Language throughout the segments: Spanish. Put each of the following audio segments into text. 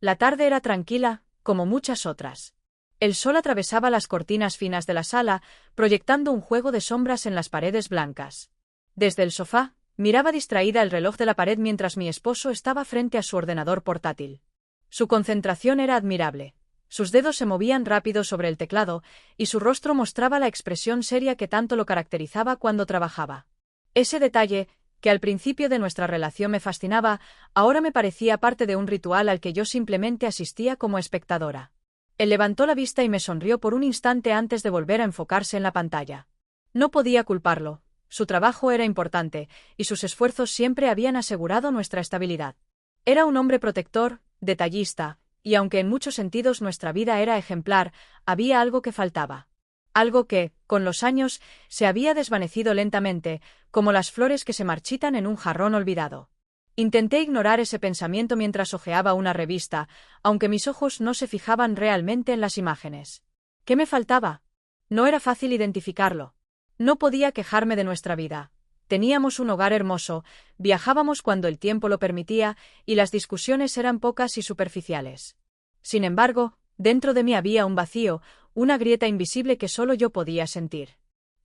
La tarde era tranquila, como muchas otras. El sol atravesaba las cortinas finas de la sala, proyectando un juego de sombras en las paredes blancas. Desde el sofá, miraba distraída el reloj de la pared mientras mi esposo estaba frente a su ordenador portátil. Su concentración era admirable. Sus dedos se movían rápido sobre el teclado, y su rostro mostraba la expresión seria que tanto lo caracterizaba cuando trabajaba. Ese detalle, que al principio de nuestra relación me fascinaba, ahora me parecía parte de un ritual al que yo simplemente asistía como espectadora. Él levantó la vista y me sonrió por un instante antes de volver a enfocarse en la pantalla. No podía culparlo. Su trabajo era importante, y sus esfuerzos siempre habían asegurado nuestra estabilidad. Era un hombre protector, detallista, y aunque en muchos sentidos nuestra vida era ejemplar, había algo que faltaba. Algo que, con los años, se había desvanecido lentamente, como las flores que se marchitan en un jarrón olvidado. Intenté ignorar ese pensamiento mientras hojeaba una revista, aunque mis ojos no se fijaban realmente en las imágenes. ¿Qué me faltaba? No era fácil identificarlo. No podía quejarme de nuestra vida. Teníamos un hogar hermoso, viajábamos cuando el tiempo lo permitía, y las discusiones eran pocas y superficiales. Sin embargo, dentro de mí había un vacío, una grieta invisible que solo yo podía sentir.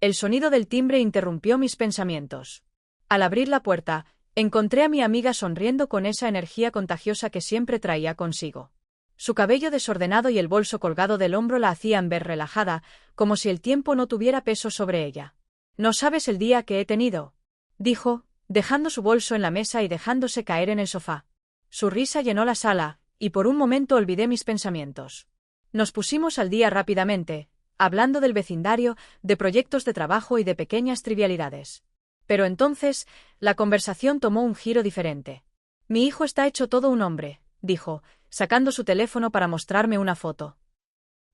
El sonido del timbre interrumpió mis pensamientos. Al abrir la puerta, encontré a mi amiga sonriendo con esa energía contagiosa que siempre traía consigo. Su cabello desordenado y el bolso colgado del hombro la hacían ver relajada, como si el tiempo no tuviera peso sobre ella. «¿No sabes el día que he tenido?», dijo, dejando su bolso en la mesa y dejándose caer en el sofá. Su risa llenó la sala, y por un momento olvidé mis pensamientos. Nos pusimos al día rápidamente, hablando del vecindario, de proyectos de trabajo y de pequeñas trivialidades. Pero entonces, la conversación tomó un giro diferente. «Mi hijo está hecho todo un hombre», dijo, sacando su teléfono para mostrarme una foto.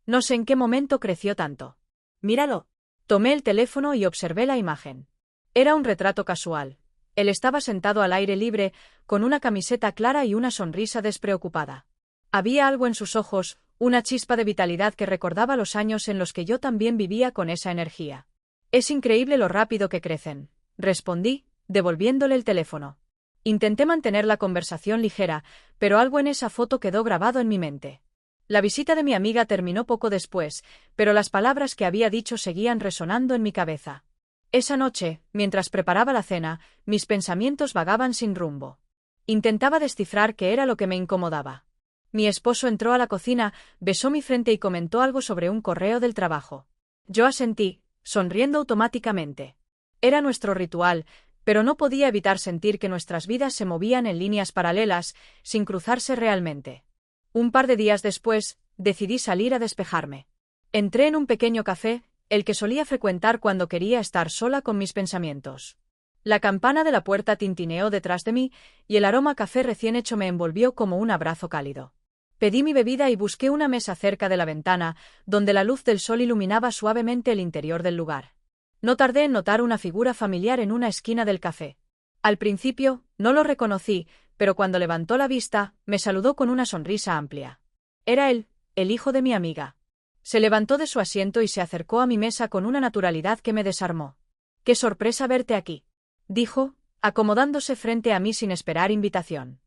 «No sé en qué momento creció tanto. Míralo». Tomé el teléfono y observé la imagen. Era un retrato casual. Él estaba sentado al aire libre, con una camiseta clara y una sonrisa despreocupada. Había algo en sus ojos, una chispa de vitalidad que recordaba los años en los que yo también vivía con esa energía. «Es increíble lo rápido que crecen», respondí, devolviéndole el teléfono. Intenté mantener la conversación ligera, pero algo en esa foto quedó grabado en mi mente. La visita de mi amiga terminó poco después, pero las palabras que había dicho seguían resonando en mi cabeza. Esa noche, mientras preparaba la cena, mis pensamientos vagaban sin rumbo. Intentaba descifrar qué era lo que me incomodaba. Mi esposo entró a la cocina, besó mi frente y comentó algo sobre un correo del trabajo. Yo asentí, sonriendo automáticamente. Era nuestro ritual, pero no podía evitar sentir que nuestras vidas se movían en líneas paralelas, sin cruzarse realmente. Un par de días después, decidí salir a despejarme. Entré en un pequeño café, el que solía frecuentar cuando quería estar sola con mis pensamientos. La campana de la puerta tintineó detrás de mí, y el aroma a café recién hecho me envolvió como un abrazo cálido. Pedí mi bebida y busqué una mesa cerca de la ventana, donde la luz del sol iluminaba suavemente el interior del lugar. No tardé en notar una figura familiar en una esquina del café. Al principio, no lo reconocí, pero cuando levantó la vista, me saludó con una sonrisa amplia. Era él, el hijo de mi amiga. Se levantó de su asiento y se acercó a mi mesa con una naturalidad que me desarmó. «Qué sorpresa verte aquí», dijo, acomodándose frente a mí sin esperar invitación.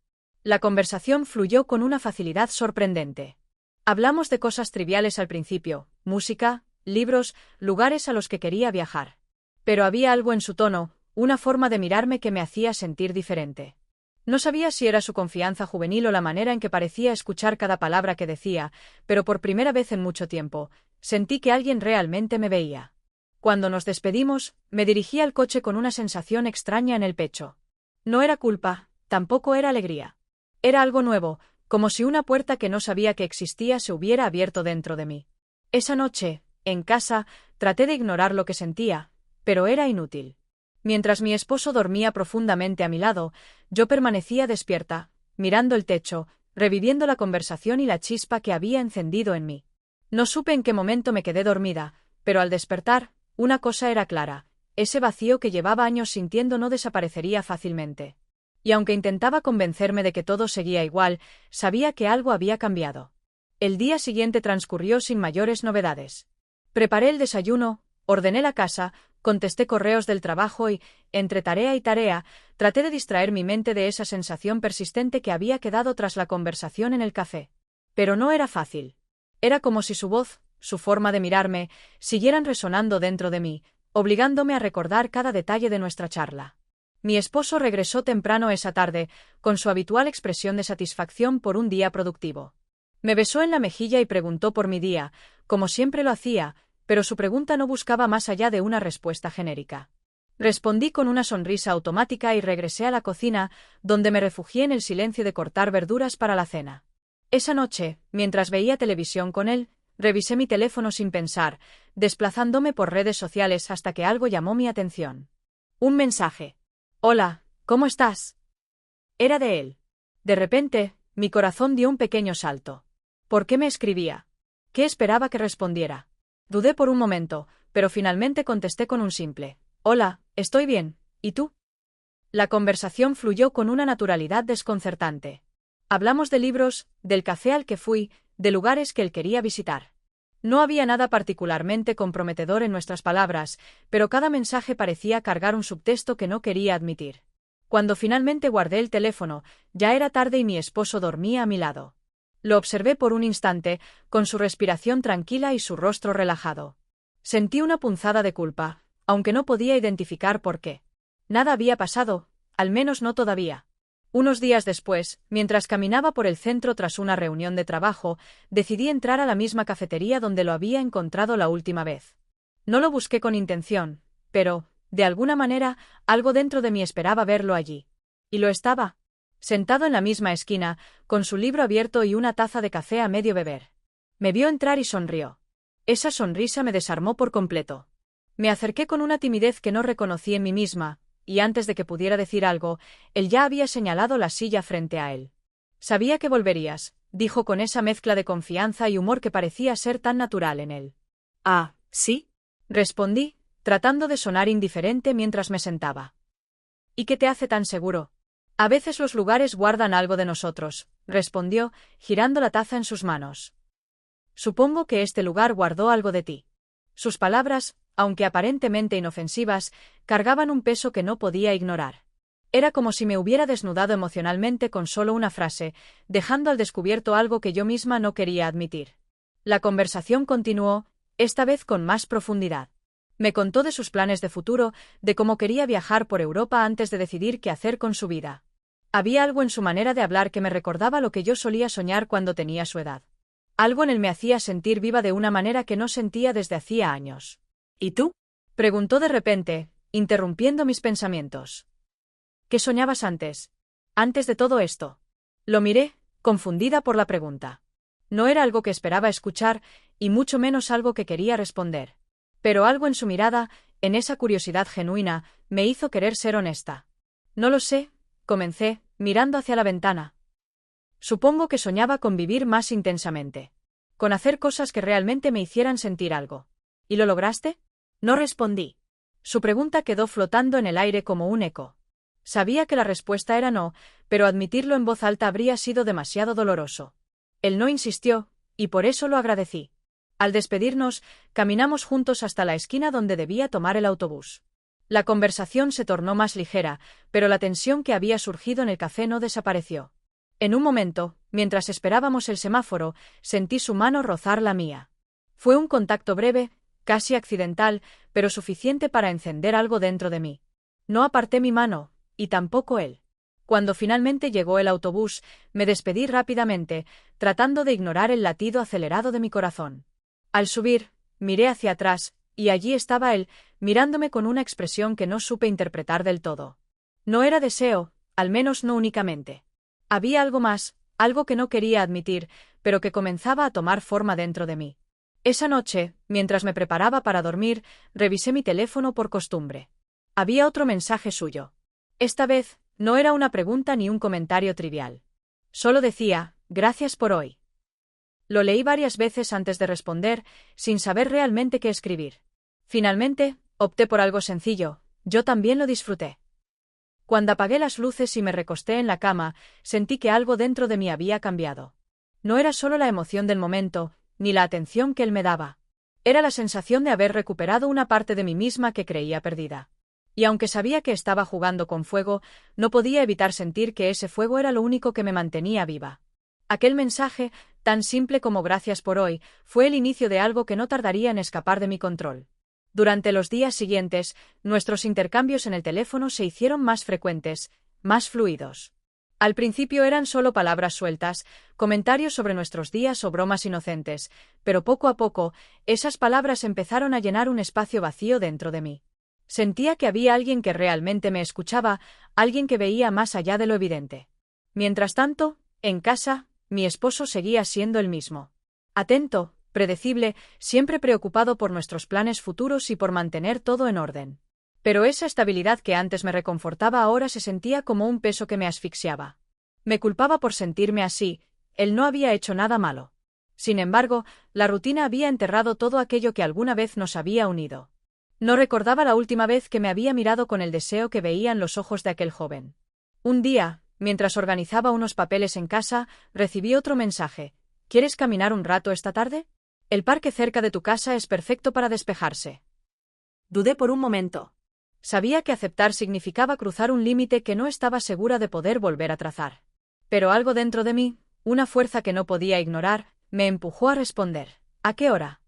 La conversación fluyó con una facilidad sorprendente. Hablamos de cosas triviales al principio, música, libros, lugares a los que quería viajar. Pero había algo en su tono, una forma de mirarme que me hacía sentir diferente. No sabía si era su confianza juvenil o la manera en que parecía escuchar cada palabra que decía, pero por primera vez en mucho tiempo, sentí que alguien realmente me veía. Cuando nos despedimos, me dirigí al coche con una sensación extraña en el pecho. No era culpa, tampoco era alegría. Era algo nuevo, como si una puerta que no sabía que existía se hubiera abierto dentro de mí. Esa noche, en casa, traté de ignorar lo que sentía, pero era inútil. Mientras mi esposo dormía profundamente a mi lado, yo permanecía despierta, mirando el techo, reviviendo la conversación y la chispa que había encendido en mí. No supe en qué momento me quedé dormida, pero al despertar, una cosa era clara: ese vacío que llevaba años sintiendo no desaparecería fácilmente. Y aunque intentaba convencerme de que todo seguía igual, sabía que algo había cambiado. El día siguiente transcurrió sin mayores novedades. Preparé el desayuno, ordené la casa, Contesté correos del trabajo y, entre tarea y tarea, traté de distraer mi mente de esa sensación persistente que había quedado tras la conversación en el café. Pero no era fácil. Era como si su voz, su forma de mirarme, siguieran resonando dentro de mí, obligándome a recordar cada detalle de nuestra charla. Mi esposo regresó temprano esa tarde, con su habitual expresión de satisfacción por un día productivo. Me besó en la mejilla y preguntó por mi día, como siempre lo hacía, pero su pregunta no buscaba más allá de una respuesta genérica. Respondí con una sonrisa automática y regresé a la cocina, donde me refugié en el silencio de cortar verduras para la cena. Esa noche, mientras veía televisión con él, revisé mi teléfono sin pensar, desplazándome por redes sociales hasta que algo llamó mi atención. Un mensaje. «Hola, ¿cómo estás?». Era de él. De repente, mi corazón dio un pequeño salto. ¿Por qué me escribía? ¿Qué esperaba que respondiera? Dudé por un momento, pero finalmente contesté con un simple: «Hola, estoy bien, ¿y tú?». La conversación fluyó con una naturalidad desconcertante. Hablamos de libros, del café al que fui, de lugares que él quería visitar. No había nada particularmente comprometedor en nuestras palabras, pero cada mensaje parecía cargar un subtexto que no quería admitir. Cuando finalmente guardé el teléfono, ya era tarde y mi esposo dormía a mi lado. Lo observé por un instante, con su respiración tranquila y su rostro relajado. Sentí una punzada de culpa, aunque no podía identificar por qué. Nada había pasado, al menos no todavía. Unos días después, mientras caminaba por el centro tras una reunión de trabajo, decidí entrar a la misma cafetería donde lo había encontrado la última vez. No lo busqué con intención, pero, de alguna manera, algo dentro de mí esperaba verlo allí. Y lo estaba. Sentado en la misma esquina, con su libro abierto y una taza de café a medio beber. Me vio entrar y sonrió. Esa sonrisa me desarmó por completo. Me acerqué con una timidez que no reconocí en mí misma, y antes de que pudiera decir algo, él ya había señalado la silla frente a él. «Sabía que volverías», dijo con esa mezcla de confianza y humor que parecía ser tan natural en él. «Ah, ¿sí?», respondí, tratando de sonar indiferente mientras me sentaba. «¿Y qué te hace tan seguro?». «A veces los lugares guardan algo de nosotros», respondió, girando la taza en sus manos. «Supongo que este lugar guardó algo de ti». Sus palabras, aunque aparentemente inofensivas, cargaban un peso que no podía ignorar. Era como si me hubiera desnudado emocionalmente con solo una frase, dejando al descubierto algo que yo misma no quería admitir. La conversación continuó, esta vez con más profundidad. Me contó de sus planes de futuro, de cómo quería viajar por Europa antes de decidir qué hacer con su vida. Había algo en su manera de hablar que me recordaba lo que yo solía soñar cuando tenía su edad. Algo en él me hacía sentir viva de una manera que no sentía desde hacía años. «¿Y tú?», preguntó de repente, interrumpiendo mis pensamientos. «¿Qué soñabas antes? Antes de todo esto?». Lo miré, confundida por la pregunta. No era algo que esperaba escuchar, y mucho menos algo que quería responder. Pero algo en su mirada, en esa curiosidad genuina, me hizo querer ser honesta. «No lo sé», comencé, mirando hacia la ventana. «Supongo que soñaba con vivir más intensamente. Con hacer cosas que realmente me hicieran sentir algo». «¿Y lo lograste?». No respondí. Su pregunta quedó flotando en el aire como un eco. Sabía que la respuesta era no, pero admitirlo en voz alta habría sido demasiado doloroso. Él no insistió, y por eso lo agradecí. Al despedirnos, caminamos juntos hasta la esquina donde debía tomar el autobús. La conversación se tornó más ligera, pero la tensión que había surgido en el café no desapareció. En un momento, mientras esperábamos el semáforo, sentí su mano rozar la mía. Fue un contacto breve, casi accidental, pero suficiente para encender algo dentro de mí. No aparté mi mano, y tampoco él. Cuando finalmente llegó el autobús, me despedí rápidamente, tratando de ignorar el latido acelerado de mi corazón. Al subir, miré hacia atrás, y allí estaba él, mirándome con una expresión que no supe interpretar del todo. No era deseo, al menos no únicamente. Había algo más, algo que no quería admitir, pero que comenzaba a tomar forma dentro de mí. Esa noche, mientras me preparaba para dormir, revisé mi teléfono por costumbre. Había otro mensaje suyo. Esta vez, no era una pregunta ni un comentario trivial. Solo decía, «Gracias por hoy». Lo leí varias veces antes de responder, sin saber realmente qué escribir. Finalmente, opté por algo sencillo, «Yo también lo disfruté». Cuando apagué las luces y me recosté en la cama, sentí que algo dentro de mí había cambiado. No era solo la emoción del momento, ni la atención que él me daba. Era la sensación de haber recuperado una parte de mí misma que creía perdida. Y aunque sabía que estaba jugando con fuego, no podía evitar sentir que ese fuego era lo único que me mantenía viva. Aquel mensaje, tan simple como gracias por hoy, fue el inicio de algo que no tardaría en escapar de mi control. Durante los días siguientes, nuestros intercambios en el teléfono se hicieron más frecuentes, más fluidos. Al principio eran solo palabras sueltas, comentarios sobre nuestros días o bromas inocentes, pero poco a poco, esas palabras empezaron a llenar un espacio vacío dentro de mí. Sentía que había alguien que realmente me escuchaba, alguien que veía más allá de lo evidente. Mientras tanto, en casa, mi esposo seguía siendo el mismo. Atento, predecible, siempre preocupado por nuestros planes futuros y por mantener todo en orden. Pero esa estabilidad que antes me reconfortaba ahora se sentía como un peso que me asfixiaba. Me culpaba por sentirme así, él no había hecho nada malo. Sin embargo, la rutina había enterrado todo aquello que alguna vez nos había unido. No recordaba la última vez que me había mirado con el deseo que veía en los ojos de aquel joven. Un día, mientras organizaba unos papeles en casa, recibí otro mensaje. ¿Quieres caminar un rato esta tarde? El parque cerca de tu casa es perfecto para despejarse. Dudé por un momento. Sabía que aceptar significaba cruzar un límite que no estaba segura de poder volver a trazar. Pero algo dentro de mí, una fuerza que no podía ignorar, me empujó a responder. ¿A qué hora?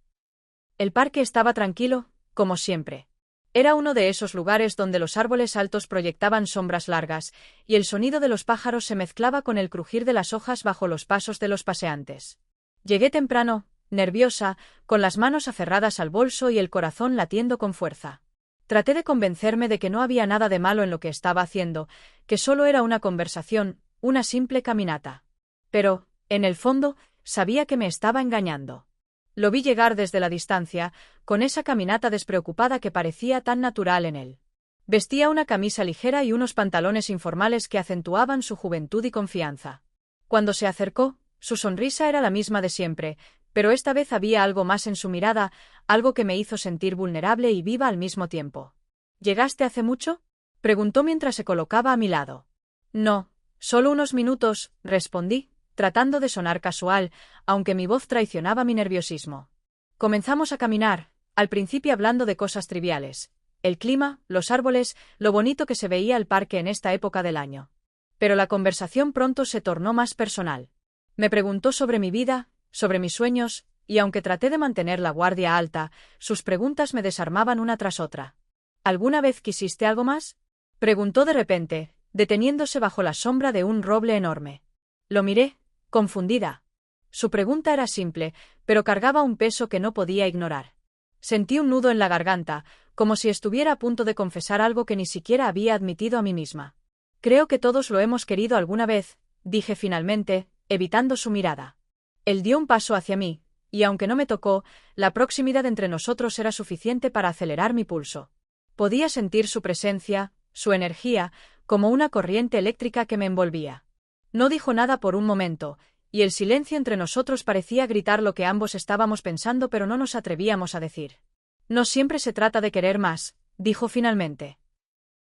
El parque estaba tranquilo, como siempre. Era uno de esos lugares donde los árboles altos proyectaban sombras largas, y el sonido de los pájaros se mezclaba con el crujir de las hojas bajo los pasos de los paseantes. Llegué temprano, nerviosa, con las manos aferradas al bolso y el corazón latiendo con fuerza. Traté de convencerme de que no había nada de malo en lo que estaba haciendo, que solo era una conversación, una simple caminata. Pero, en el fondo, sabía que me estaba engañando. Lo vi llegar desde la distancia, con esa caminata despreocupada que parecía tan natural en él. Vestía una camisa ligera y unos pantalones informales que acentuaban su juventud y confianza. Cuando se acercó, su sonrisa era la misma de siempre, pero esta vez había algo más en su mirada, algo que me hizo sentir vulnerable y viva al mismo tiempo. ¿Llegaste hace mucho?, preguntó mientras se colocaba a mi lado. No, solo unos minutos, respondí, tratando de sonar casual, aunque mi voz traicionaba mi nerviosismo. Comenzamos a caminar, al principio hablando de cosas triviales. El clima, los árboles, lo bonito que se veía el parque en esta época del año. Pero la conversación pronto se tornó más personal. Me preguntó sobre mi vida, sobre mis sueños, y aunque traté de mantener la guardia alta, sus preguntas me desarmaban una tras otra. ¿Alguna vez quisiste algo más?, preguntó de repente, deteniéndose bajo la sombra de un roble enorme. Lo miré, confundida. Su pregunta era simple, pero cargaba un peso que no podía ignorar. Sentí un nudo en la garganta, como si estuviera a punto de confesar algo que ni siquiera había admitido a mí misma. Creo que todos lo hemos querido alguna vez, dije finalmente, evitando su mirada. Él dio un paso hacia mí, y aunque no me tocó, la proximidad entre nosotros era suficiente para acelerar mi pulso. Podía sentir su presencia, su energía, como una corriente eléctrica que me envolvía. No dijo nada por un momento, y el silencio entre nosotros parecía gritar lo que ambos estábamos pensando pero no nos atrevíamos a decir. No siempre se trata de querer más, dijo finalmente.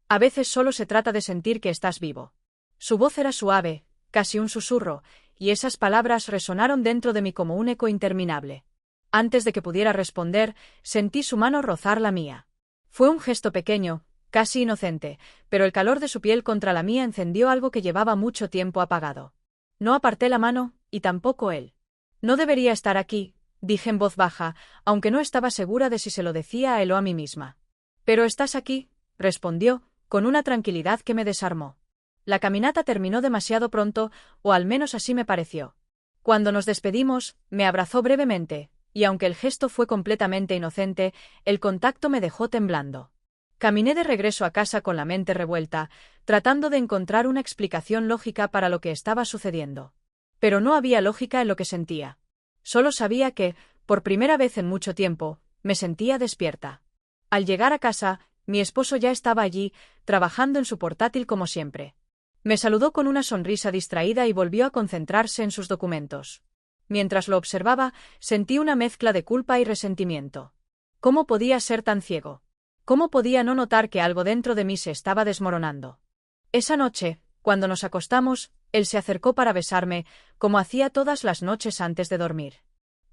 A veces solo se trata de sentir que estás vivo. Su voz era suave, casi un susurro, y esas palabras resonaron dentro de mí como un eco interminable. Antes de que pudiera responder, sentí su mano rozar la mía. Fue un gesto pequeño, casi inocente, pero el calor de su piel contra la mía encendió algo que llevaba mucho tiempo apagado. No aparté la mano, y tampoco él. No debería estar aquí, dije en voz baja, aunque no estaba segura de si se lo decía a él o a mí misma. Pero estás aquí, respondió, con una tranquilidad que me desarmó. La caminata terminó demasiado pronto, o al menos así me pareció. Cuando nos despedimos, me abrazó brevemente, y aunque el gesto fue completamente inocente, el contacto me dejó temblando. Caminé de regreso a casa con la mente revuelta, tratando de encontrar una explicación lógica para lo que estaba sucediendo. Pero no había lógica en lo que sentía. Solo sabía que, por primera vez en mucho tiempo, me sentía despierta. Al llegar a casa, mi esposo ya estaba allí, trabajando en su portátil como siempre. Me saludó con una sonrisa distraída y volvió a concentrarse en sus documentos. Mientras lo observaba, sentí una mezcla de culpa y resentimiento. ¿Cómo podía ser tan ciego? ¿Cómo podía no notar que algo dentro de mí se estaba desmoronando? Esa noche, cuando nos acostamos, él se acercó para besarme, como hacía todas las noches antes de dormir.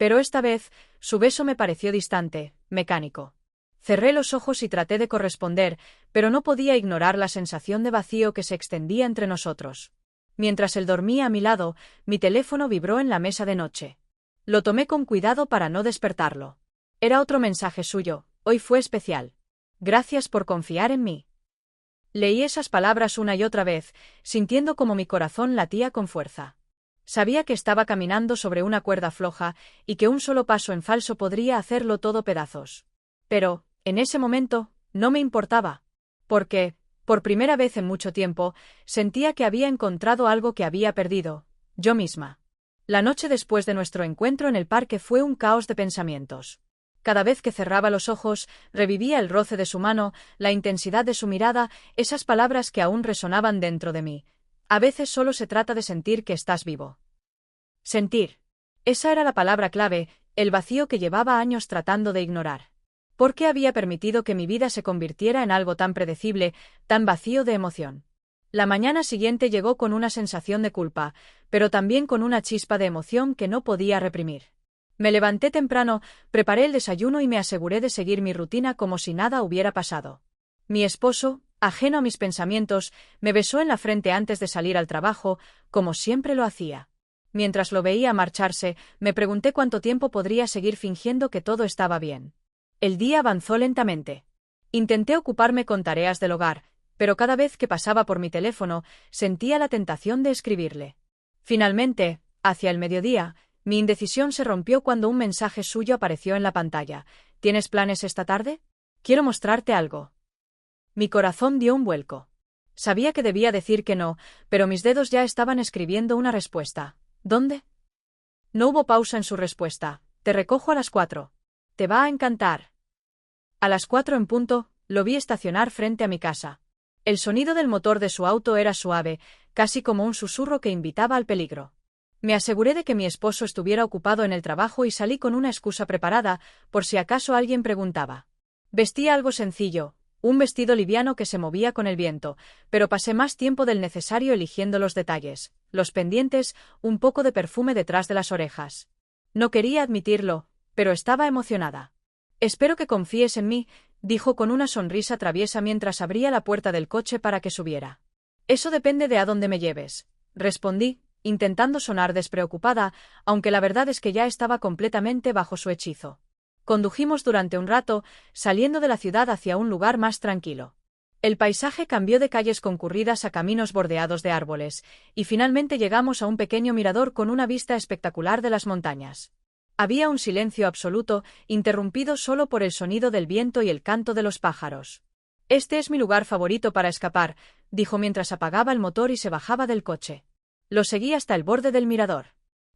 Pero esta vez, su beso me pareció distante, mecánico. Cerré los ojos y traté de corresponder, pero no podía ignorar la sensación de vacío que se extendía entre nosotros. Mientras él dormía a mi lado, mi teléfono vibró en la mesa de noche. Lo tomé con cuidado para no despertarlo. Era otro mensaje suyo: hoy fue especial. Gracias por confiar en mí. Leí esas palabras una y otra vez, sintiendo como mi corazón latía con fuerza. Sabía que estaba caminando sobre una cuerda floja y que un solo paso en falso podría hacerlo todo pedazos. Pero, en ese momento, no me importaba. Porque, por primera vez en mucho tiempo, sentía que había encontrado algo que había perdido, yo misma. La noche después de nuestro encuentro en el parque fue un caos de pensamientos. Cada vez que cerraba los ojos, revivía el roce de su mano, la intensidad de su mirada, esas palabras que aún resonaban dentro de mí. A veces solo se trata de sentir que estás vivo. Sentir. Esa era la palabra clave, el vacío que llevaba años tratando de ignorar. ¿Por qué había permitido que mi vida se convirtiera en algo tan predecible, tan vacío de emoción? La mañana siguiente llegó con una sensación de culpa, pero también con una chispa de emoción que no podía reprimir. Me levanté temprano, preparé el desayuno y me aseguré de seguir mi rutina como si nada hubiera pasado. Mi esposo, ajeno a mis pensamientos, me besó en la frente antes de salir al trabajo, como siempre lo hacía. Mientras lo veía marcharse, me pregunté cuánto tiempo podría seguir fingiendo que todo estaba bien. El día avanzó lentamente. Intenté ocuparme con tareas del hogar, pero cada vez que pasaba por mi teléfono, sentía la tentación de escribirle. Finalmente, hacia el mediodía, mi indecisión se rompió cuando un mensaje suyo apareció en la pantalla. ¿Tienes planes esta tarde? Quiero mostrarte algo. Mi corazón dio un vuelco. Sabía que debía decir que no, pero mis dedos ya estaban escribiendo una respuesta. ¿Dónde? No hubo pausa en su respuesta. Te recojo a las 4. Te va a encantar. A las 4 en punto, lo vi estacionar frente a mi casa. El sonido del motor de su auto era suave, casi como un susurro que invitaba al peligro. Me aseguré de que mi esposo estuviera ocupado en el trabajo y salí con una excusa preparada, por si acaso alguien preguntaba. Vestía algo sencillo, un vestido liviano que se movía con el viento, pero pasé más tiempo del necesario eligiendo los detalles, los pendientes, un poco de perfume detrás de las orejas. No quería admitirlo, pero estaba emocionada. Espero que confíes en mí, dijo con una sonrisa traviesa mientras abría la puerta del coche para que subiera. Eso depende de a dónde me lleves, respondí, intentando sonar despreocupada, aunque la verdad es que ya estaba completamente bajo su hechizo. Condujimos durante un rato, saliendo de la ciudad hacia un lugar más tranquilo. El paisaje cambió de calles concurridas a caminos bordeados de árboles, y finalmente llegamos a un pequeño mirador con una vista espectacular de las montañas. Había un silencio absoluto, interrumpido solo por el sonido del viento y el canto de los pájaros. Este es mi lugar favorito para escapar, dijo mientras apagaba el motor y se bajaba del coche. Lo seguí hasta el borde del mirador.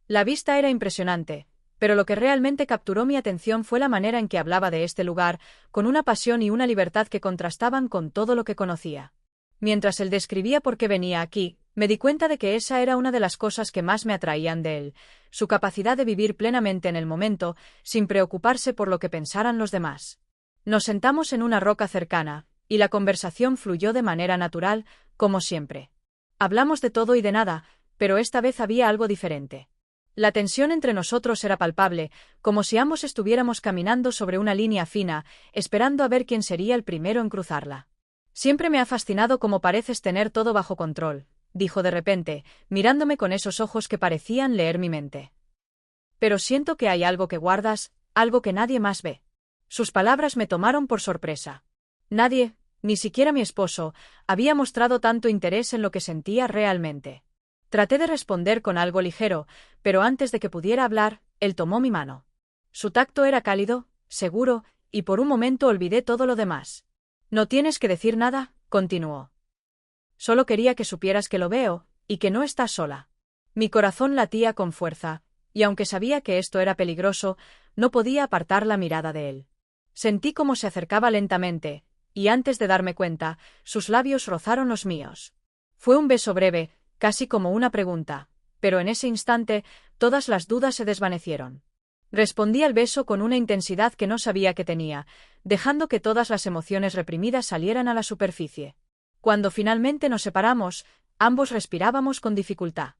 La vista era impresionante, pero lo que realmente capturó mi atención fue la manera en que hablaba de este lugar, con una pasión y una libertad que contrastaban con todo lo que conocía. Mientras él describía por qué venía aquí, me di cuenta de que esa era una de las cosas que más me atraían de él, su capacidad de vivir plenamente en el momento, sin preocuparse por lo que pensaran los demás. Nos sentamos en una roca cercana, y la conversación fluyó de manera natural, como siempre. Hablamos de todo y de nada, pero esta vez había algo diferente. La tensión entre nosotros era palpable, como si ambos estuviéramos caminando sobre una línea fina, esperando a ver quién sería el primero en cruzarla. Siempre me ha fascinado cómo pareces tener todo bajo control, dijo de repente, mirándome con esos ojos que parecían leer mi mente. Pero siento que hay algo que guardas, algo que nadie más ve. Sus palabras me tomaron por sorpresa. Nadie, ni siquiera mi esposo, había mostrado tanto interés en lo que sentía realmente. Traté de responder con algo ligero, pero antes de que pudiera hablar, él tomó mi mano. Su tacto era cálido, seguro, y por un momento olvidé todo lo demás. No tienes que decir nada, continuó. Solo quería que supieras que lo veo, y que no estás sola. Mi corazón latía con fuerza, y aunque sabía que esto era peligroso, no podía apartar la mirada de él. Sentí cómo se acercaba lentamente, y antes de darme cuenta, sus labios rozaron los míos. Fue un beso breve, casi como una pregunta, pero en ese instante, todas las dudas se desvanecieron. Respondí al beso con una intensidad que no sabía que tenía, dejando que todas las emociones reprimidas salieran a la superficie. Cuando finalmente nos separamos, ambos respirábamos con dificultad.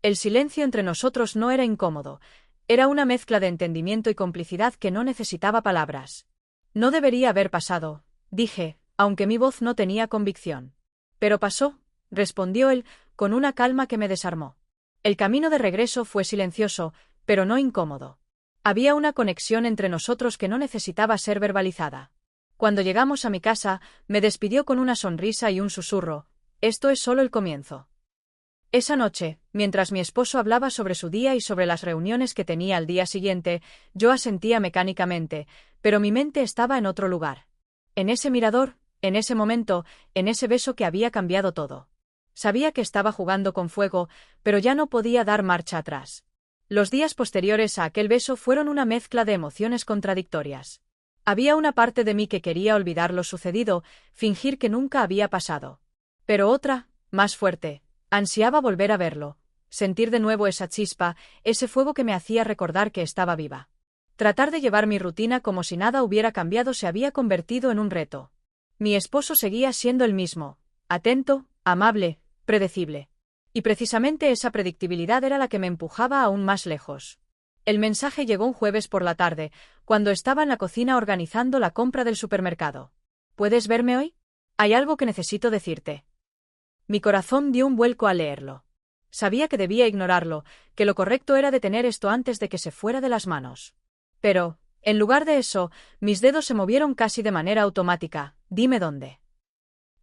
El silencio entre nosotros no era incómodo, Era una mezcla de entendimiento y complicidad que no necesitaba palabras. No debería haber pasado, dije, aunque mi voz no tenía convicción. Pero pasó, respondió él, con una calma que me desarmó. El camino de regreso fue silencioso, pero no incómodo. Había una conexión entre nosotros que no necesitaba ser verbalizada. Cuando llegamos a mi casa, me despidió con una sonrisa y un susurro: «Esto es solo el comienzo». Esa noche, mientras mi esposo hablaba sobre su día y sobre las reuniones que tenía al día siguiente, yo asentía mecánicamente, pero mi mente estaba en otro lugar. En ese mirador, en ese momento, en ese beso que había cambiado todo. Sabía que estaba jugando con fuego, pero ya no podía dar marcha atrás. Los días posteriores a aquel beso fueron una mezcla de emociones contradictorias. Había una parte de mí que quería olvidar lo sucedido, fingir que nunca había pasado. Pero otra, más fuerte, ansiaba volver a verlo, sentir de nuevo esa chispa, ese fuego que me hacía recordar que estaba viva. Tratar de llevar mi rutina como si nada hubiera cambiado se había convertido en un reto. Mi esposo seguía siendo el mismo, atento, amable, predecible. Y precisamente esa predictibilidad era la que me empujaba aún más lejos. El mensaje llegó un jueves por la tarde, cuando estaba en la cocina organizando la compra del supermercado. ¿Puedes verme hoy? Hay algo que necesito decirte. Mi corazón dio un vuelco al leerlo. Sabía que debía ignorarlo, que lo correcto era detener esto antes de que se fuera de las manos. Pero, en lugar de eso, mis dedos se movieron casi de manera automática. Dime dónde.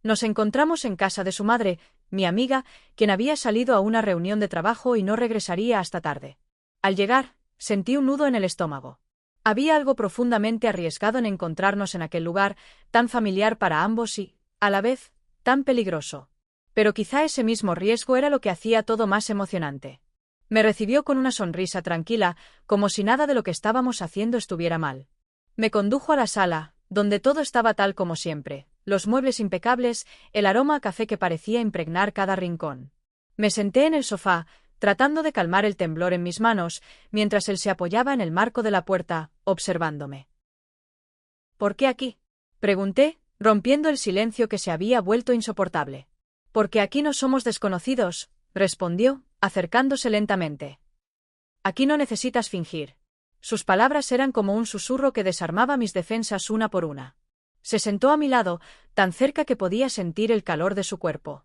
Nos encontramos en casa de su madre, mi amiga, quien había salido a una reunión de trabajo y no regresaría hasta tarde. Al llegar, sentí un nudo en el estómago. Había algo profundamente arriesgado en encontrarnos en aquel lugar, tan familiar para ambos y, a la vez, tan peligroso. Pero quizá ese mismo riesgo era lo que hacía todo más emocionante. Me recibió con una sonrisa tranquila, como si nada de lo que estábamos haciendo estuviera mal. Me condujo a la sala, donde todo estaba tal como siempre, los muebles impecables, el aroma a café que parecía impregnar cada rincón. Me senté en el sofá, tratando de calmar el temblor en mis manos, mientras él se apoyaba en el marco de la puerta, observándome. ¿Por qué aquí?, pregunté, rompiendo el silencio que se había vuelto insoportable. Porque aquí no somos desconocidos, respondió, acercándose lentamente. Aquí no necesitas fingir. Sus palabras eran como un susurro que desarmaba mis defensas una por una. Se sentó a mi lado, tan cerca que podía sentir el calor de su cuerpo.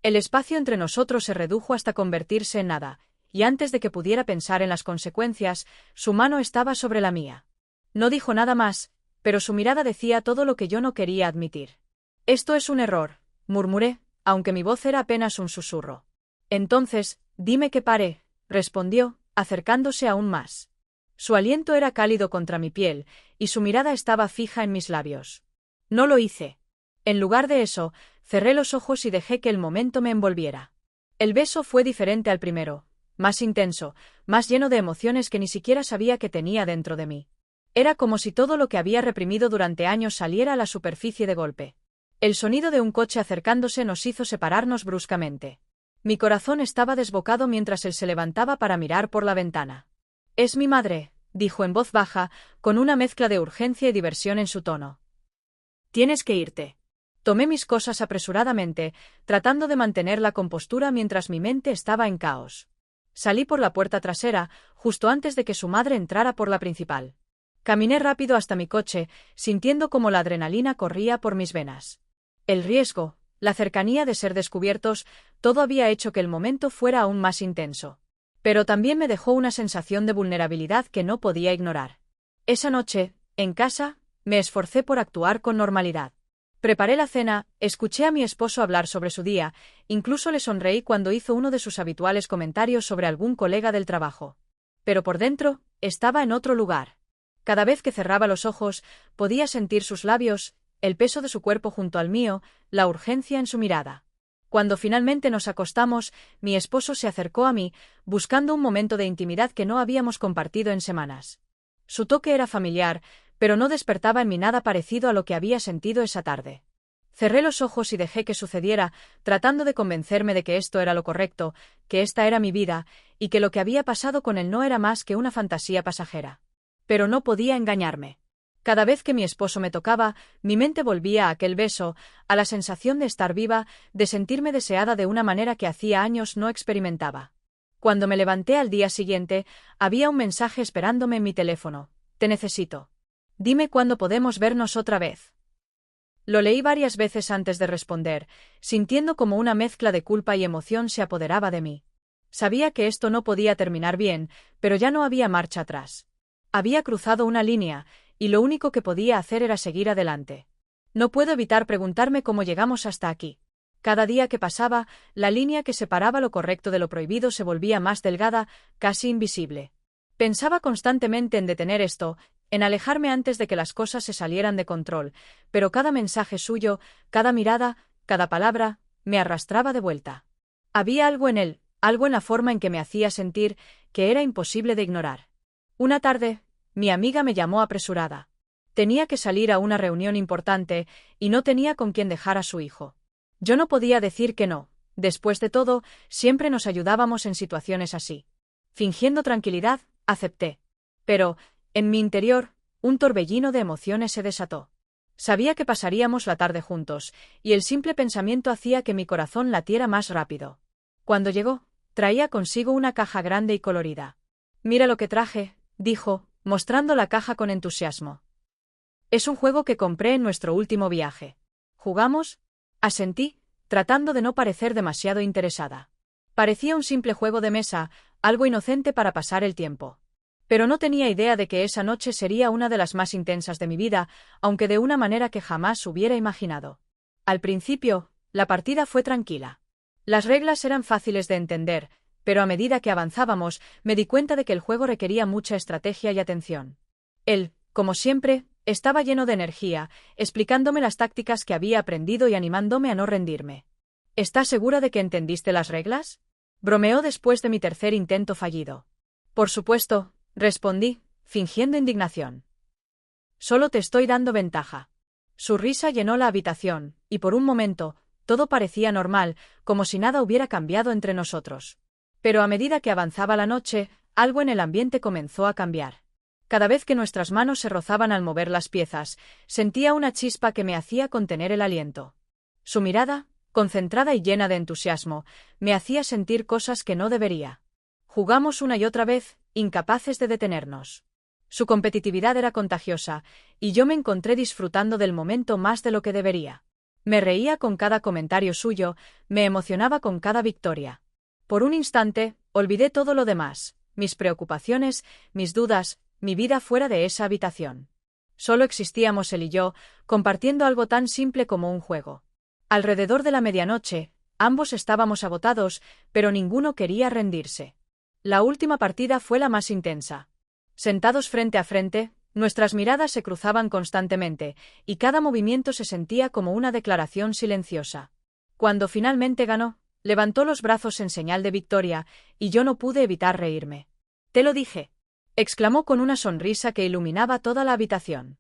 El espacio entre nosotros se redujo hasta convertirse en nada, y antes de que pudiera pensar en las consecuencias, su mano estaba sobre la mía. No dijo nada más, pero su mirada decía todo lo que yo no quería admitir. Esto es un error, murmuré, aunque mi voz era apenas un susurro. Entonces, dime que pare, respondió, acercándose aún más. Su aliento era cálido contra mi piel, y su mirada estaba fija en mis labios. No lo hice. En lugar de eso, cerré los ojos y dejé que el momento me envolviera. El beso fue diferente al primero, más intenso, más lleno de emociones que ni siquiera sabía que tenía dentro de mí. Era como si todo lo que había reprimido durante años saliera a la superficie de golpe. El sonido de un coche acercándose nos hizo separarnos bruscamente. Mi corazón estaba desbocado mientras él se levantaba para mirar por la ventana. «Es mi madre», dijo en voz baja, con una mezcla de urgencia y diversión en su tono. «Tienes que irte». Tomé mis cosas apresuradamente, tratando de mantener la compostura mientras mi mente estaba en caos. Salí por la puerta trasera, justo antes de que su madre entrara por la principal. Caminé rápido hasta mi coche, sintiendo como la adrenalina corría por mis venas. El riesgo, la cercanía de ser descubiertos, todo había hecho que el momento fuera aún más intenso. Pero también me dejó una sensación de vulnerabilidad que no podía ignorar. Esa noche, en casa, me esforcé por actuar con normalidad. Preparé la cena, escuché a mi esposo hablar sobre su día, incluso le sonreí cuando hizo uno de sus habituales comentarios sobre algún colega del trabajo. Pero por dentro, estaba en otro lugar. Cada vez que cerraba los ojos, podía sentir sus labios, el peso de su cuerpo junto al mío, la urgencia en su mirada. Cuando finalmente nos acostamos, mi esposo se acercó a mí, buscando un momento de intimidad que no habíamos compartido en semanas. Su toque era familiar, pero no despertaba en mí nada parecido a lo que había sentido esa tarde. Cerré los ojos y dejé que sucediera, tratando de convencerme de que esto era lo correcto, que esta era mi vida, y que lo que había pasado con él no era más que una fantasía pasajera. Pero no podía engañarme. Cada vez que mi esposo me tocaba, mi mente volvía a aquel beso, a la sensación de estar viva, de sentirme deseada de una manera que hacía años no experimentaba. Cuando me levanté al día siguiente, había un mensaje esperándome en mi teléfono. Te necesito. Dime cuándo podemos vernos otra vez. Lo leí varias veces antes de responder, sintiendo como una mezcla de culpa y emoción se apoderaba de mí. Sabía que esto no podía terminar bien, pero ya no había marcha atrás. Había cruzado una línea, y lo único que podía hacer era seguir adelante. No puedo evitar preguntarme cómo llegamos hasta aquí. Cada día que pasaba, la línea que separaba lo correcto de lo prohibido se volvía más delgada, casi invisible. Pensaba constantemente en detener esto, en alejarme antes de que las cosas se salieran de control, pero cada mensaje suyo, cada mirada, cada palabra, me arrastraba de vuelta. Había algo en él, algo en la forma en que me hacía sentir, que era imposible de ignorar. Una tarde, mi amiga me llamó apresurada. Tenía que salir a una reunión importante, y no tenía con quién dejar a su hijo. Yo no podía decir que no. Después de todo, siempre nos ayudábamos en situaciones así. Fingiendo tranquilidad, acepté. Pero, en mi interior, un torbellino de emociones se desató. Sabía que pasaríamos la tarde juntos, y el simple pensamiento hacía que mi corazón latiera más rápido. Cuando llegó, traía consigo una caja grande y colorida. «Mira lo que traje», dijo, mostrando la caja con entusiasmo. «Es un juego que compré en nuestro último viaje. ¿Jugamos?». Asentí, tratando de no parecer demasiado interesada. Parecía un simple juego de mesa, algo inocente para pasar el tiempo. Pero no tenía idea de que esa noche sería una de las más intensas de mi vida, aunque de una manera que jamás hubiera imaginado. Al principio, la partida fue tranquila. Las reglas eran fáciles de entender, pero a medida que avanzábamos, me di cuenta de que el juego requería mucha estrategia y atención. Él, como siempre, estaba lleno de energía, explicándome las tácticas que había aprendido y animándome a no rendirme. ¿Estás segura de que entendiste las reglas?, bromeó después de mi tercer intento fallido. Por supuesto, respondí, fingiendo indignación. Solo te estoy dando ventaja. Su risa llenó la habitación, y por un momento, todo parecía normal, como si nada hubiera cambiado entre nosotros. Pero a medida que avanzaba la noche, algo en el ambiente comenzó a cambiar. Cada vez que nuestras manos se rozaban al mover las piezas, sentía una chispa que me hacía contener el aliento. Su mirada, concentrada y llena de entusiasmo, me hacía sentir cosas que no debería. Jugamos una y otra vez, incapaces de detenernos. Su competitividad era contagiosa, y yo me encontré disfrutando del momento más de lo que debería. Me reía con cada comentario suyo, me emocionaba con cada victoria. Por un instante, olvidé todo lo demás, mis preocupaciones, mis dudas, mi vida fuera de esa habitación. Solo existíamos él y yo, compartiendo algo tan simple como un juego. Alrededor de la medianoche, ambos estábamos agotados, pero ninguno quería rendirse. La última partida fue la más intensa. Sentados frente a frente, nuestras miradas se cruzaban constantemente, y cada movimiento se sentía como una declaración silenciosa. Cuando finalmente ganó, levantó los brazos en señal de victoria, y yo no pude evitar reírme. «Te lo dije», exclamó con una sonrisa que iluminaba toda la habitación.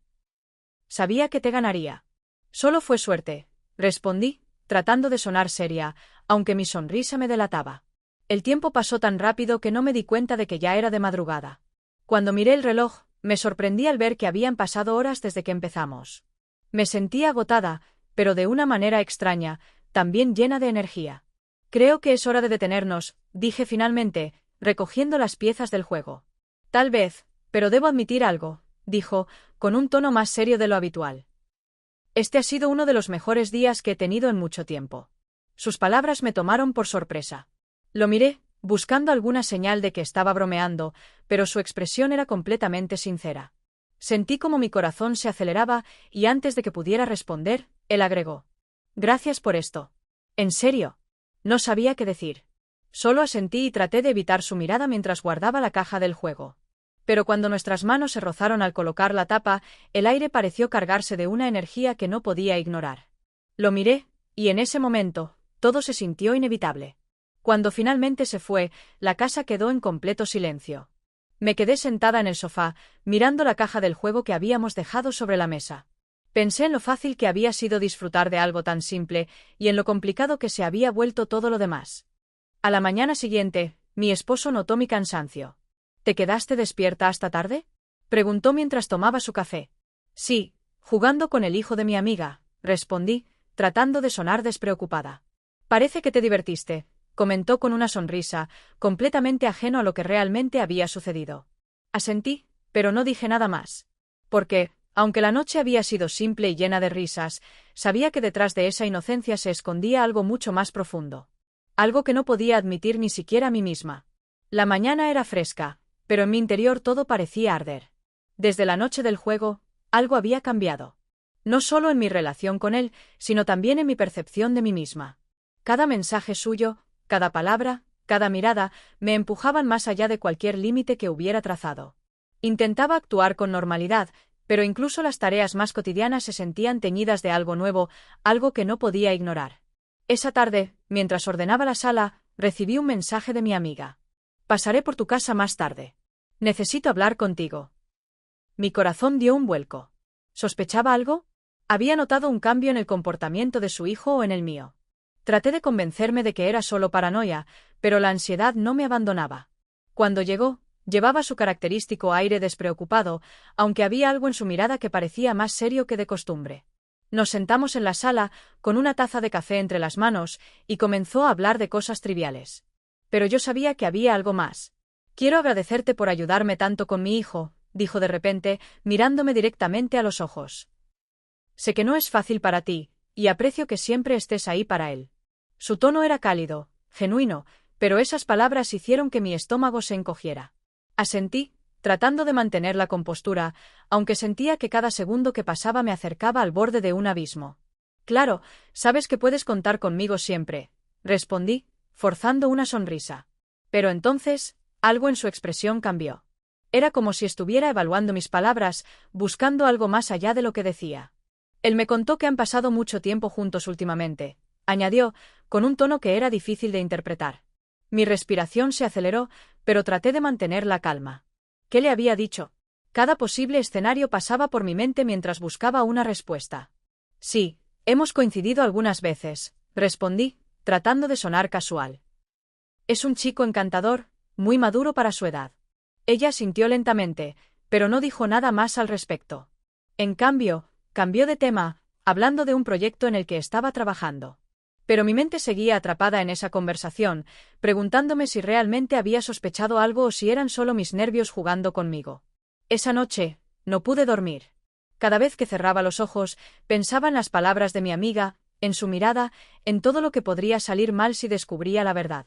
«Sabía que te ganaría». «Solo fue suerte», respondí, tratando de sonar seria, aunque mi sonrisa me delataba. El tiempo pasó tan rápido que no me di cuenta de que ya era de madrugada. Cuando miré el reloj, me sorprendí al ver que habían pasado horas desde que empezamos. Me sentía agotada, pero de una manera extraña, también llena de energía. «Creo que es hora de detenernos», dije finalmente, recogiendo las piezas del juego. «Tal vez, pero debo admitir algo», dijo, con un tono más serio de lo habitual. «Este ha sido uno de los mejores días que he tenido en mucho tiempo». Sus palabras me tomaron por sorpresa. Lo miré, buscando alguna señal de que estaba bromeando, pero su expresión era completamente sincera. Sentí como mi corazón se aceleraba, y antes de que pudiera responder, él agregó: «Gracias por esto». «¿En serio?». No sabía qué decir. Solo asentí y traté de evitar su mirada mientras guardaba la caja del juego. Pero cuando nuestras manos se rozaron al colocar la tapa, el aire pareció cargarse de una energía que no podía ignorar. Lo miré, y en ese momento, todo se sintió inevitable. Cuando finalmente se fue, la casa quedó en completo silencio. Me quedé sentada en el sofá, mirando la caja del juego que habíamos dejado sobre la mesa. Pensé en lo fácil que había sido disfrutar de algo tan simple, y en lo complicado que se había vuelto todo lo demás. A la mañana siguiente, mi esposo notó mi cansancio. «¿Te quedaste despierta hasta tarde?», preguntó mientras tomaba su café. «Sí, jugando con el hijo de mi amiga», respondí, tratando de sonar despreocupada. «Parece que te divertiste», comentó con una sonrisa, completamente ajeno a lo que realmente había sucedido. Asentí, pero no dije nada más. Porque, aunque la noche había sido simple y llena de risas, sabía que detrás de esa inocencia se escondía algo mucho más profundo. Algo que no podía admitir ni siquiera a mí misma. La mañana era fresca, pero en mi interior todo parecía arder. Desde la noche del juego, algo había cambiado. No solo en mi relación con él, sino también en mi percepción de mí misma. Cada mensaje suyo, cada palabra, cada mirada, me empujaban más allá de cualquier límite que hubiera trazado. Intentaba actuar con normalidad, pero incluso las tareas más cotidianas se sentían teñidas de algo nuevo, algo que no podía ignorar. Esa tarde, mientras ordenaba la sala, recibí un mensaje de mi amiga. Pasaré por tu casa más tarde. Necesito hablar contigo. Mi corazón dio un vuelco. ¿Sospechaba algo? Había notado un cambio en el comportamiento de su hijo o en el mío. Traté de convencerme de que era solo paranoia, pero la ansiedad no me abandonaba. Cuando llegó, llevaba su característico aire despreocupado, aunque había algo en su mirada que parecía más serio que de costumbre. Nos sentamos en la sala, con una taza de café entre las manos, y comenzó a hablar de cosas triviales. Pero yo sabía que había algo más. Quiero agradecerte por ayudarme tanto con mi hijo, dijo de repente, mirándome directamente a los ojos. Sé que no es fácil para ti, y aprecio que siempre estés ahí para él. Su tono era cálido, genuino, pero esas palabras hicieron que mi estómago se encogiera. Asentí, tratando de mantener la compostura, aunque sentía que cada segundo que pasaba me acercaba al borde de un abismo. Claro, sabes que puedes contar conmigo siempre, respondí, forzando una sonrisa. Pero entonces, algo en su expresión cambió. Era como si estuviera evaluando mis palabras, buscando algo más allá de lo que decía. Él me contó que han pasado mucho tiempo juntos últimamente, añadió, con un tono que era difícil de interpretar. Mi respiración se aceleró, pero traté de mantener la calma. ¿Qué le había dicho? Cada posible escenario pasaba por mi mente mientras buscaba una respuesta. Sí, hemos coincidido algunas veces, respondí, tratando de sonar casual. Es un chico encantador, muy maduro para su edad. Ella sintió lentamente, pero no dijo nada más al respecto. En cambio, cambió de tema, hablando de un proyecto en el que estaba trabajando. Pero mi mente seguía atrapada en esa conversación, preguntándome si realmente había sospechado algo o si eran solo mis nervios jugando conmigo. Esa noche, no pude dormir. Cada vez que cerraba los ojos, pensaba en las palabras de mi amiga, en su mirada, en todo lo que podría salir mal si descubría la verdad.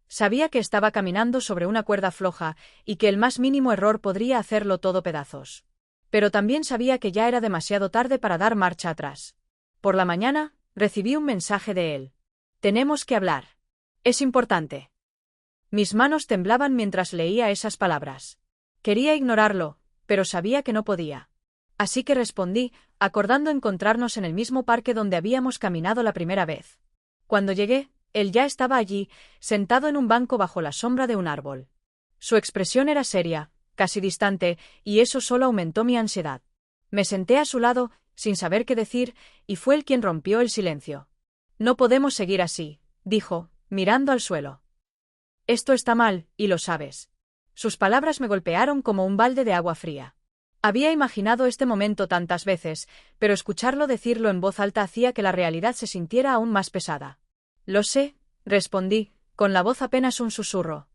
Sabía que estaba caminando sobre una cuerda floja y que el más mínimo error podría hacerlo todo pedazos. Pero también sabía que ya era demasiado tarde para dar marcha atrás. Por la mañana, recibí un mensaje de él. Tenemos que hablar. Es importante. Mis manos temblaban mientras leía esas palabras. Quería ignorarlo, pero sabía que no podía. Así que respondí, acordando encontrarnos en el mismo parque donde habíamos caminado la primera vez. Cuando llegué, él ya estaba allí, sentado en un banco bajo la sombra de un árbol. Su expresión era seria, casi distante, y eso solo aumentó mi ansiedad. Me senté a su lado, sin saber qué decir, y fue él quien rompió el silencio. No podemos seguir así, dijo, mirando al suelo. Esto está mal, y lo sabes. Sus palabras me golpearon como un balde de agua fría. Había imaginado este momento tantas veces, pero escucharlo decirlo en voz alta hacía que la realidad se sintiera aún más pesada. Lo sé, respondí, con la voz apenas un susurro.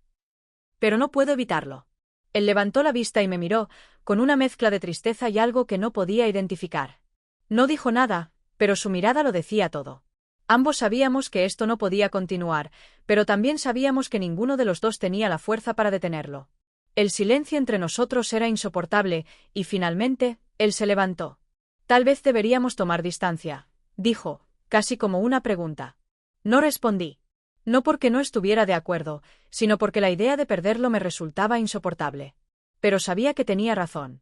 Pero no puedo evitarlo. Él levantó la vista y me miró, con una mezcla de tristeza y algo que no podía identificar. No dijo nada, pero su mirada lo decía todo. Ambos sabíamos que esto no podía continuar, pero también sabíamos que ninguno de los dos tenía la fuerza para detenerlo. El silencio entre nosotros era insoportable, y finalmente, él se levantó. Tal vez deberíamos tomar distancia, dijo, casi como una pregunta. No respondí. No porque no estuviera de acuerdo, sino porque la idea de perderlo me resultaba insoportable. Pero sabía que tenía razón.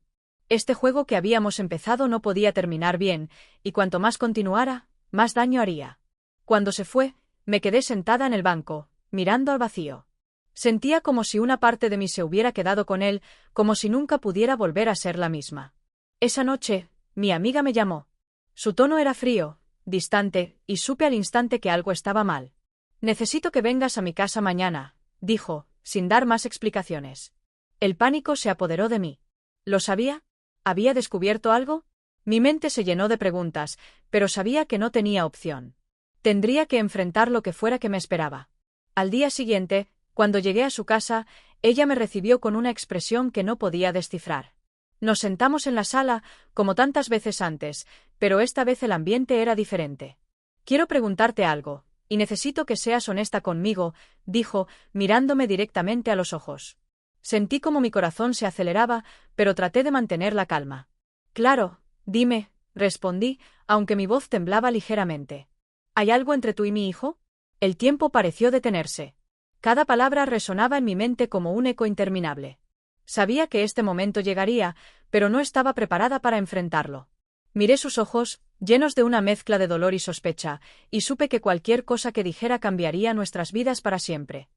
Este juego que habíamos empezado no podía terminar bien, y cuanto más continuara, más daño haría. Cuando se fue, me quedé sentada en el banco, mirando al vacío. Sentía como si una parte de mí se hubiera quedado con él, como si nunca pudiera volver a ser la misma. Esa noche, mi amiga me llamó. Su tono era frío, distante, y supe al instante que algo estaba mal. Necesito que vengas a mi casa mañana, dijo, sin dar más explicaciones. El pánico se apoderó de mí. ¿Lo sabía? ¿Había descubierto algo? Mi mente se llenó de preguntas, pero sabía que no tenía opción. Tendría que enfrentar lo que fuera que me esperaba. Al día siguiente, cuando llegué a su casa, ella me recibió con una expresión que no podía descifrar. Nos sentamos en la sala, como tantas veces antes, pero esta vez el ambiente era diferente. Quiero preguntarte algo, y necesito que seas honesta conmigo, dijo, mirándome directamente a los ojos. Sentí como mi corazón se aceleraba, pero traté de mantener la calma. Claro, dime, respondí, aunque mi voz temblaba ligeramente. ¿Hay algo entre tú y mi hijo? El tiempo pareció detenerse. Cada palabra resonaba en mi mente como un eco interminable. Sabía que este momento llegaría, pero no estaba preparada para enfrentarlo. Miré sus ojos, llenos de una mezcla de dolor y sospecha, y supe que cualquier cosa que dijera cambiaría nuestras vidas para siempre.